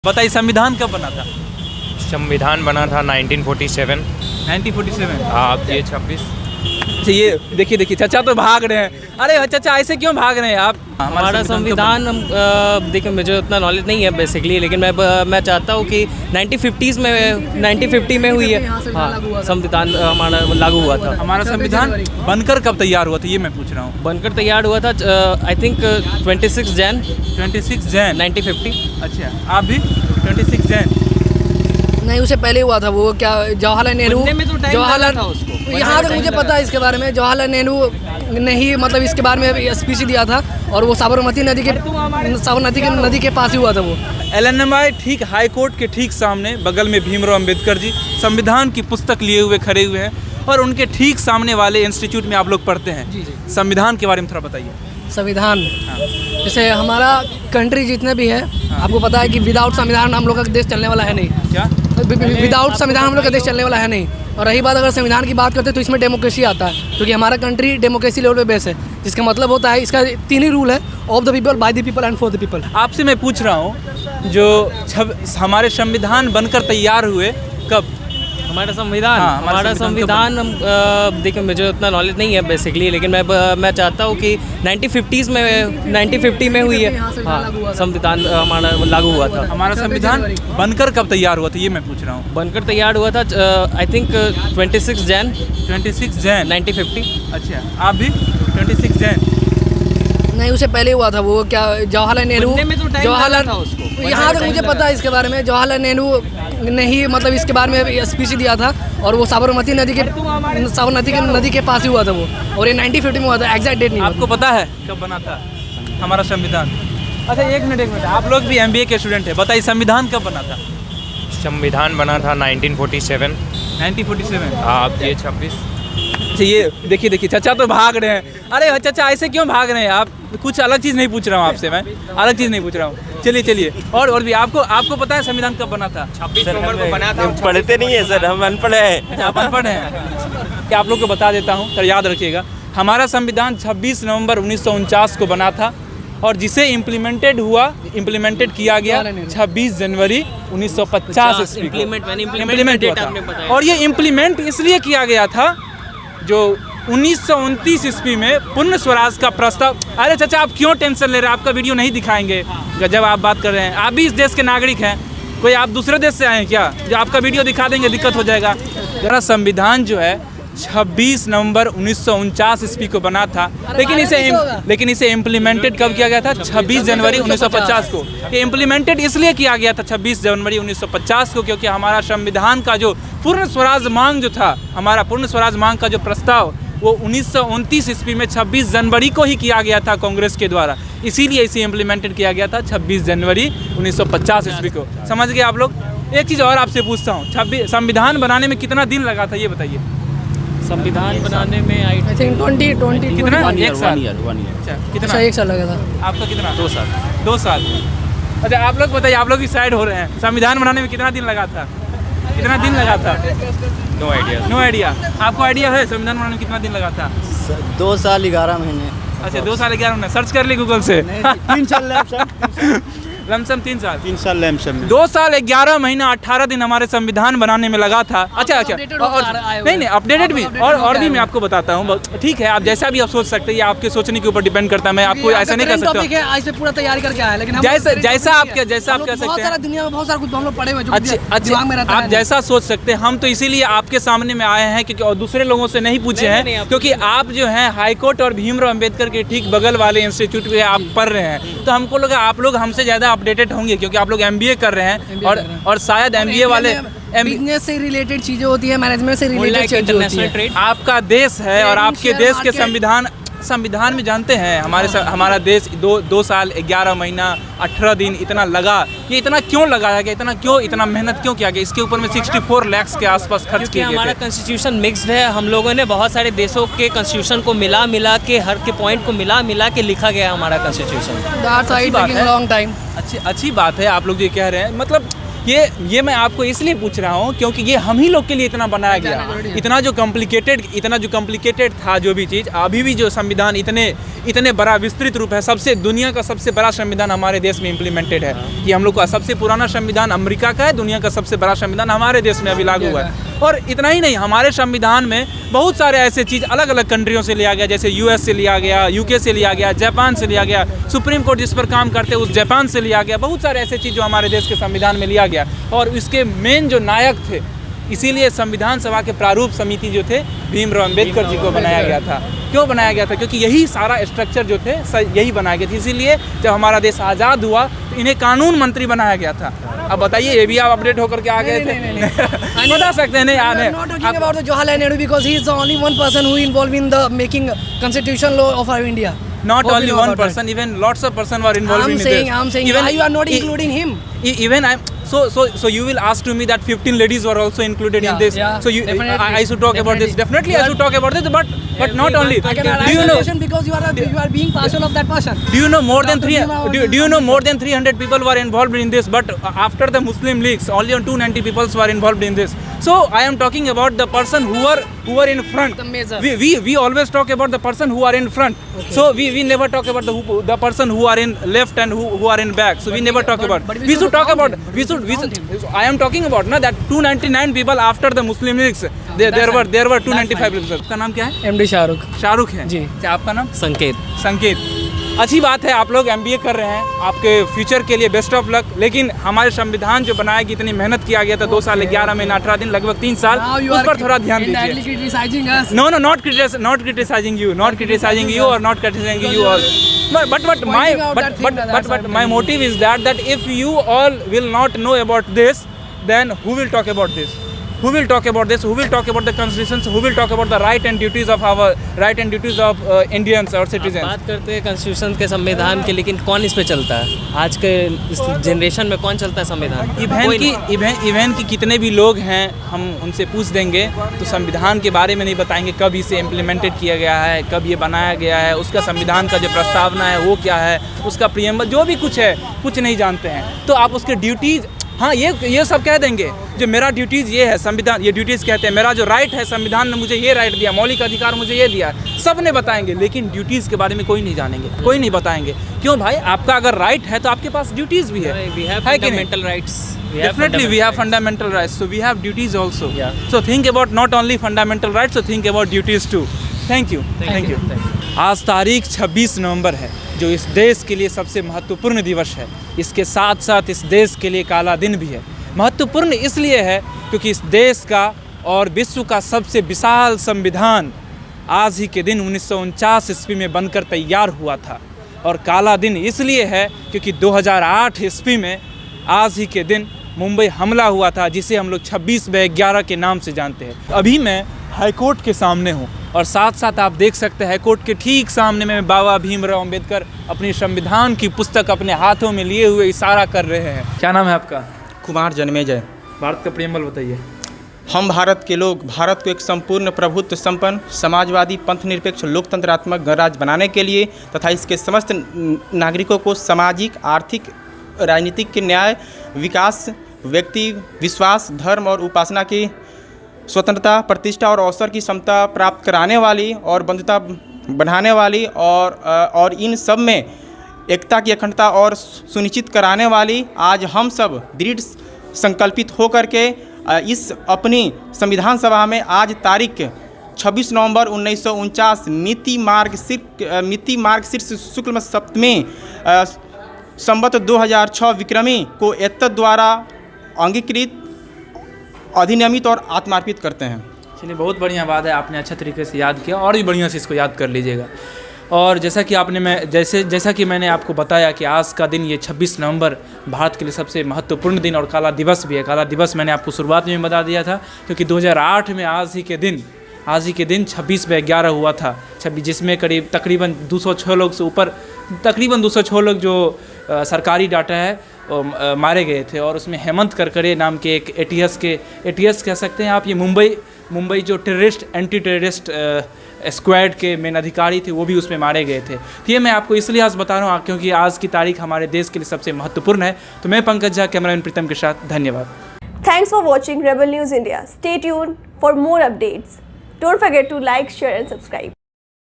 बताइए संविधान कब बना था? संविधान बना था 1947। 1947। आप ये 26। अच्छा ये देखिए चाचा तो भाग रहे हैं। अरे चाचा ऐसे क्यों भाग रहे हैं आप? हमारा संविधान देखिए मुझे उतना नॉलेज नहीं है बेसिकली, लेकिन मैं चाहता हूँ कि 1950 में हुई है। हाँ, संविधान हमारा लागू हुआ था। हमारा संविधान बनकर कब तैयार हुआ था ये मैं पूछ रहा हूँ। बनकर तैयार हुआ था आई थिंक 26 जैन 1950। अच्छा आप भी 26 जैन? नहीं, उससे पहले हुआ था। वो क्या जवाहरलाल नेहरू, जवाहरलाल था उसको। यहाँ तक मुझे पता है इसके बारे में। जवाहरलाल नेहरू ने ही मतलब इसके बारे में स्पीच दिया था, और वो साबरमती नदी के पास ही हुआ था वो। LNMI ठीक हाई कोर्ट के ठीक सामने बगल में भीमराव अंबेडकर जी संविधान की पुस्तक लिए हुए खड़े हुए हैं, और उनके ठीक सामने वाले इंस्टीट्यूट में आप लोग पढ़ते हैं। संविधान के बारे में थोड़ा बताइए। संविधान जैसे हमारा कंट्री जितने भी है, आपको पता है कि विदाउट संविधान हम लोग का देश चलने वाला है नहीं। क्या विदाउट संविधान हम लोग का देश चलने वाला है नहीं। और रही बात अगर संविधान की बात करते हैं तो इसमें डेमोक्रेसी आता है, क्योंकि हमारा कंट्री डेमोक्रेसी लेवल पे बेस है, जिसका मतलब होता है इसका 3 ही रूल है: of the people, by the people and for the people. आपसे मैं पूछ रहा हूँ जो हमारे संविधान बनकर तैयार हुए कब? हमारा संविधान हमारा संविधान देखिए मुझे उतना नॉलेज नहीं है बेसिकली, लेकिन मैं चाहता हूँ कि 1950 में हुई है। हाँ, संविधान हमारा लागू हुआ था। हमारा संविधान बनकर कब तैयार हुआ था ये मैं पूछ रहा हूँ। बनकर तैयार हुआ था आई थिंक 26 जैन 1950। अच्छा आप भी 26 जैन? नहीं, उससे पहले हुआ था। वो क्या जवाहरलाल नेहरू, जवाहरलाल था उसको। यहाँ तक मुझे पता है इसके बारे में। जवाहरलाल नेहरू ने ही मतलब इसके बारे में स्पीच दिया था, और वो साबरमती नदी के पास ही हुआ था वो। और ये 1950 में हुआ था। एग्जैक्ट डेट नहीं आपको पता है कब बना था हमारा संविधान? अच्छा एक मिनट आप लोग भी MBA के स्टूडेंट हैं, बताइए संविधान कब बना था? संविधान बना था 1947। 1947। आप ये 26। अच्छा ये देखिए चाचा तो भाग रहे हैं। अरे चाचा ऐसे क्यों भाग रहे हैं आप? कुछ अलग चीज़ नहीं पूछ रहा हूँ आपसे, मैं अलग चीज़ नहीं पूछ रहा हूँ। चलिए और भी आपको पता है संविधान कब बना था? 26 नवंबर को बना था। पढ़ते नहीं है सर, हम अनपढ़ हैं। आप अनपढ़ हैं क्या? आप लोग को बता देता हूँ सर, याद रखिएगा। हमारा संविधान 26 नवंबर 1949 को बना था, और जिसे इम्प्लीमेंटेड किया गया 26 जनवरी 1950 ईस्वी को। इम्प्लीमेंट हुआ था। और ये इम्प्लीमेंट इसलिए किया गया था जो 1929 ईस्वी में पूर्ण स्वराज का प्रस्ताव। अरे चाचा आप क्यों टेंशन ले रहे हैं? आपका वीडियो नहीं दिखाएंगे जब आप बात कर रहे हैं। आप भी इस देश के नागरिक हैं, कोई आप दूसरे देश से आए हैं क्या? जो आपका वीडियो दिखा देंगे दिक्कत हो जाएगा। जरा संविधान जो है 26 नवंबर 1949 ईस्वी को बना था, लेकिन इसे इम्प्लीमेंटेड कब किया गया था? 26 जनवरी 1950 को। ये इम्प्लीमेंटेड इसलिए किया गया था 26 जनवरी 1950 को, क्योंकि हमारा संविधान का जो पूर्ण स्वराज मांग जो था, हमारा पूर्ण स्वराज मांग का जो प्रस्ताव वो 1929 ईस्वी में 26 जनवरी को ही किया गया था कांग्रेस के द्वारा। इसीलिए इसे इम्प्लीमेंटेड किया गया था 26 जनवरी 1950 ईस्वी को। समझ गए आप लोग? एक चीज़ और आपसे पूछता हूँ, संविधान बनाने में कितना दिन लगा था ये बताइए। संविधान बनाने में आई थिंक 20 कितना? 1 साल। अच्छा कितना? 1 साल लगा था। आपका कितना? 2 साल। 2 साल। अच्छा आप लोग बताइए, आप लोग भी साइड हो रहे हैं। संविधान बनाने में कितना दिन लगा था? कितना दिन लगा था? No idea. आपको आइडिया है संविधान बनाने में कितना दिन लगा था? 2 साल 11 महीने। अच्छा 2 साल 11 महीने। सर्च कर ली गूगल से। 3 साल लमसम 3 साल। 3 साल लमसम में। 2 साल 11 महीना 18 दिन हमारे संविधान बनाने में लगा था। अच्छा नहीं अपडेटेड भी और भी मैं आपको बताता हूँ। ठीक है, आप जैसा भी आप सोच सकते हैं, ये आपके सोचने के ऊपर डिपेंड करता है। मैं आपको ऐसा नहीं कर सकता। आज से पूरा तैयारी करके आया, लेकिन जैसा आप कह सकते हैं। दुनिया में बहुत सारा कुछ हम लोग पढ़े हुए जो अच्छा में रहता है। आप जैसा सोच सकते हैं, हम तो इसीलिए आपके सामने में आए हैं क्योंकि और दूसरे लोगों से नहीं पूछे हैं, क्योंकि आप जो हैं हाई कोर्ट और भीमराव अंबेडकर के ठीक बगल वाले इंस्टीट्यूट में आप पढ़ रहे हैं, तो हमको लगा आप लोग हमसे ज़्यादा अपडेटेड होंगे, क्योंकि आप लोग MBA कर रहे हैं और शायद MBA वाले बिजनेस से रिलेटेड चीजें होती है, मैनेजमेंट से रिलेटेड चीजें होती है। आपका देश है और आपके देश के संविधान में जानते हैं हमारा देश 2 साल 11 महीना 18 दिन इतना लगा। ये इतना क्यों लगाया गया? इतना मेहनत क्यों किया गया? इसके ऊपर में 64 लाख के आसपास खर्च किया गया। हमारा कॉन्स्टिट्यूशन मिक्स्ड है। हम लोगों ने बहुत सारे देशों के कॉन्स्टिट्यूशन को मिला के हर के पॉइंट को मिला के लिखा गया हमारा कॉन्स्टिट्यूशन। Long time. अच्छी बात है आप लोग जो कह रहे हैं। मतलब ये मैं आपको इसलिए पूछ रहा हूँ क्योंकि ये हम ही लोग के लिए इतना बनाया गया, इतना जो कॉम्प्लिकेटेड था जो भी चीज़, अभी भी जो संविधान इतने बड़ा विस्तृत रूप है, दुनिया का सबसे बड़ा संविधान हमारे देश में इम्प्लीमेंटेड है। ये हम लोग का सबसे पुराना संविधान अमेरिका का है, दुनिया का सबसे बड़ा संविधान हमारे देश में अभी लागू हुआ है। और इतना ही नहीं, हमारे संविधान में बहुत सारे ऐसे चीज़ अलग अलग कंट्रियों से लिया गया, जैसे यूएस से लिया गया, यूके से लिया गया, जापान से लिया गया, सुप्रीम कोर्ट जिस पर काम करते हैं उस जापान से लिया गया, बहुत सारे ऐसे चीज़ जो हमारे देश के संविधान में लिया गया। और इसके मेन जो नायक थे, इसीलिए संविधान सभा के प्रारूप समिति जो थे भीमराव अंबेडकर जी को बनाया गया था। क्यों बनाया गया था? क्योंकि यही सारा स्ट्रक्चर जो थे यही बनाया गया था। इसीलिए जब हमारा देश आज़ाद हुआ तो इन्हें कानून मंत्री बनाया गया था। अब बताइए, ये भी आप अपडेट होकर के आ गए थे? बता सकते हैं नहीं यार? Not talking about the Jawaharlal Nehru because he is the only one person who involved in the making constitution law of our India. Not only one person, even lots of person were involved in this. I'm saying why you are not including him? Even so you will ask to me that 15 ladies were also included in this. Yeah, so I should talk about this. Definitely I should talk about this, but not only. Do you know? Because you are being partial of that person. Do you know more than 300 people were involved in this? But after the Muslim leagues, only 290 people were involved in this. So I am talking about the person who are in front. The major. We always talk about the person who are in front. Okay. So we never talk about the person who are in left and who are in back. So we never talk about. We should talk about. I am talking about that 299 people after the Muslim leagues. There were 295 people. आपका नाम क्या है? MD Shahrukh है जी। क्या आपका नाम? संकेत। अच्छी बात है, आप लोग MBA कर रहे हैं, आपके फ्यूचर के लिए बेस्ट ऑफ लक। लेकिन हमारे संविधान जो बनाया कि इतनी मेहनत किया गया था, 2 साल 11 महीने 18 दिन, लगभग 3 साल, उस पर थोड़ा ध्यान दीजिए। No, not criticizing you, or not criticizing you all. But my motive is that if you all will not know about this, then who will talk about this? Who will talk about this? Who will talk about the constitutions? Who will talk about the right and duties of Indians or citizens? बात करते हैं constitution के, संविधान के, लेकिन कौन इस पे चलता है? आज के इस जनरेशन में कौन चलता है संविधान? इवेंट की कितने भी लोग हैं, हम उनसे पूछ देंगे तो संविधान के बारे में नहीं बताएंगे, कब इसे इम्प्लीमेंटेड किया गया है, कब ये बनाया गया है, उसका संविधान का जो प्रस्तावना है वो क्या है, उसका प्रियम्बल जो भी कुछ है, कुछ नहीं जानते हैं। तो आप उसके ड्यूटीज़, हाँ ये सब कह देंगे, जो मेरा ड्यूटीज़ ये है, संविधान ये ड्यूटीज़ कहते हैं, मेरा जो राइट है संविधान ने मुझे ये राइट दिया, मौलिक अधिकार मुझे ये दिया, सब ने बताएंगे। लेकिन ड्यूटीज़ के बारे में कोई नहीं जानेंगे, कोई नहीं बताएंगे। क्यों भाई? आपका अगर राइट है तो आपके पास ड्यूटीज़ भी है fundamental rights. Definitely we have fundamental rights, so we have duties also. So think about not only fundamental rights, so think about duties too. Thank you. आज तारीख 26 नवंबर है, जो इस देश के लिए सबसे महत्वपूर्ण दिवस है। इसके साथ साथ इस देश के लिए काला दिन भी है। महत्वपूर्ण इसलिए है क्योंकि इस देश का और विश्व का सबसे विशाल संविधान आज ही के दिन 1949 ईस्वी में बनकर तैयार हुआ था। और काला दिन इसलिए है क्योंकि 2008 ईस्वी में आज ही के दिन मुंबई हमला हुआ था, जिसे हम लोग 26/11 के नाम से जानते हैं। अभी मैं हाईकोर्ट के सामने हूँ और साथ साथ आप देख सकते हैं हाईकोर्ट के ठीक सामने में बाबा भीमराव अंबेडकर अपनी संविधान की पुस्तक अपने हाथों में लिए हुए इशारा कर रहे हैं। क्या नाम है आपका? कुमार जन्मेजय। भारत का प्रियम्बल बताइए। हम भारत के लोग भारत को एक संपूर्ण प्रभुत्व संपन्न समाजवादी पंथ निरपेक्ष लोकतंत्रात्मक गणराज्य बनाने के लिए तथा इसके समस्त नागरिकों को सामाजिक, आर्थिक, राजनीतिक के न्याय, विकास, व्यक्ति विश्वास, धर्म और उपासना की स्वतंत्रता, प्रतिष्ठा और अवसर की समता प्राप्त कराने वाली और बंधुता बढ़ाने वाली और इन सब में एकता की अखंडता और सुनिश्चित कराने वाली आज हम सब दृढ़ संकल्पित होकर के इस अपनी संविधान सभा में आज तारीख 26 नवंबर 1949 मिति मार्गशीर्ष शुक्ल सप्तमी संवत 2006 विक्रमी को एतद द्वारा अंगीकृत, अधिनियमित और आत्मार्पित करते हैं। चलिए, बहुत बढ़िया बात है, आपने अच्छा तरीके से याद किया और भी बढ़िया से इसको याद कर लीजिएगा। और जैसा कि मैंने आपको बताया कि आज का दिन ये 26 नवंबर भारत के लिए सबसे महत्वपूर्ण दिन और काला दिवस भी है। काला दिवस मैंने आपको शुरुआत में बता दिया था क्योंकि 2008 में आज ही के दिन 26/11 हुआ था, जिसमें तकरीबन 206 लोग से ऊपर, तकरीबन 206 लोग जो सरकारी डाटा है मारे गए थे। और उसमें हेमंत करकरे नाम के एक एटीएस कह सकते हैं आप, ये मुंबई जो एंटी टेररिस्ट स्क्वाड के मेन अधिकारी थे वो भी उसमें मारे गए थे। तो ये मैं आपको इसलिए आज बता रहा हूँ क्योंकि आज की तारीख हमारे देश के लिए सबसे महत्वपूर्ण है। तो मैं पंकज झा, कैमरामैन प्रीतम के साथ, धन्यवाद। Thanks for watching Rebel News India. Stay tuned for more updates. Don't forget to like, share and subscribe.